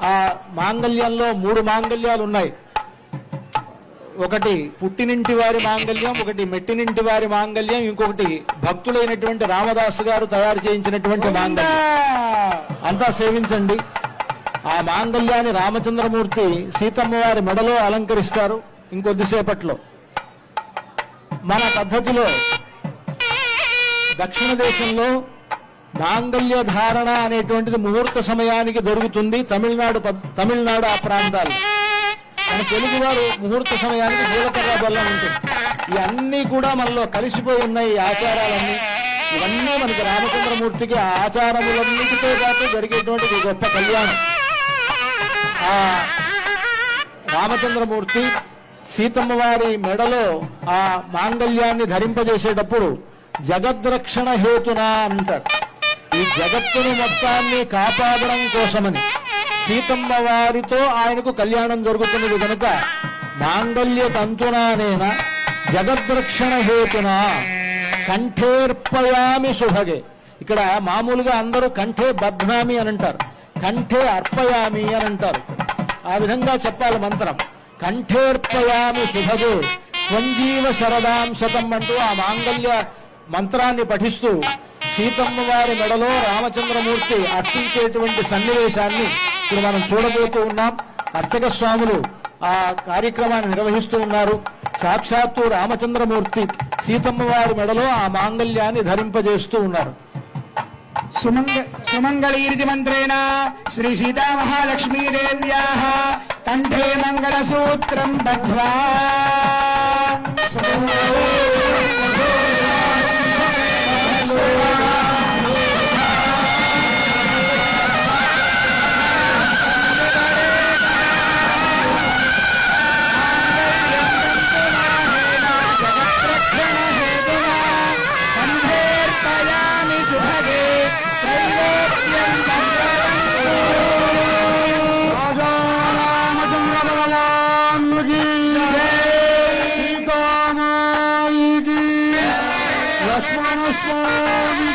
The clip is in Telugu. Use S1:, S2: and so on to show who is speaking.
S1: ఆ మాంగళ్యంలో 3 మాంగళ్యాలు ఉన్నాయి. ఒకటి పుట్టినింటి వారి మాంగళ్యం, ఒకటి మెట్టినింటి వారి మాంగళ్యం, ఇంకొకటి భక్తులైనటువంటి రామదాసు గారు తయారు చేయించినటువంటి మాంగళ్యం. అంతా సేవించండి. ఆ మాంగళ్యాన్ని రామచంద్రమూర్తి సీతమ్మ వారి మెడలో అలంకరిస్తారు ఇంకొద్దిసేపట్లో. మన పద్ధతిలో దక్షిణ దేశంలో మాంగళ్య ధారణ అనేటువంటిది ముహూర్త సమయానికి జరుగుతుంది. తమిళనాడు ఆ ప్రాంతాలు. మన తెలుగువారు ముహూర్త సమయానికి జీలకర్ర బెల్లం ఉంటుంది. ఇవన్నీ కూడా మనలో కలిసిపోయి ఉన్నాయి. ఈ ఆచారాలన్నీ ఇవన్నీ మనకి రామచంద్రమూర్తికి ఆచారములన్నిటితో పాటు జరిగేటువంటిది గొప్ప కళ్యాణం. ఆ రామచంద్రమూర్తి సీతమ్మ వారి మెడలో ఆ మాంగళ్యాన్ని ధరింపజేసేటప్పుడు జగద్రక్షణ హేతున అంటారు. ఈ జగత్తును మొత్తాన్ని కాపాడడం కోసమని సీతమ్మ వారితో ఆయనకు కళ్యాణం జరుగుతున్నది కనుక మాంగళ్య తంతునానేన జగద్రక్షణ హేతున కంఠేర్పయామి శుభగే. ఇక్కడ మామూలుగా అందరూ కంఠే బధ్నామి అని అంటారు, కంఠే అర్పయామి అని అంటారు. ఆ విధంగా చెప్పాలి మంత్రం. కంఠేర్పయామి శుభగే త్వంజీవ శరదాం శతం అంటూ ఆ మాంగళ్య మంత్రాన్ని పఠిస్తూ సీతమ్మ వారి మెడలో రామచంద్రమూర్తి అర్పించేటువంటి సన్నివేశాన్ని ఇప్పుడు మనం చూడబోతూ ఉన్నాం. అర్చక స్వాములు ఆ కార్యక్రమాన్ని నిర్వహిస్తూ ఉన్నారు. సాక్షాత్తు రామచంద్రమూర్తి సీతమ్మ వారి మెడలో ఆ మాంగళ్యాన్ని ధరింపజేస్తూ ఉన్నారు.
S2: సుమంగళీరితి మంత్రేణ శ్రీ సీతామహాలక్ష్మీదేవ్యాః కంఠే మంగళసూత్రం బధ్వా లక్ష్మణ స్వామి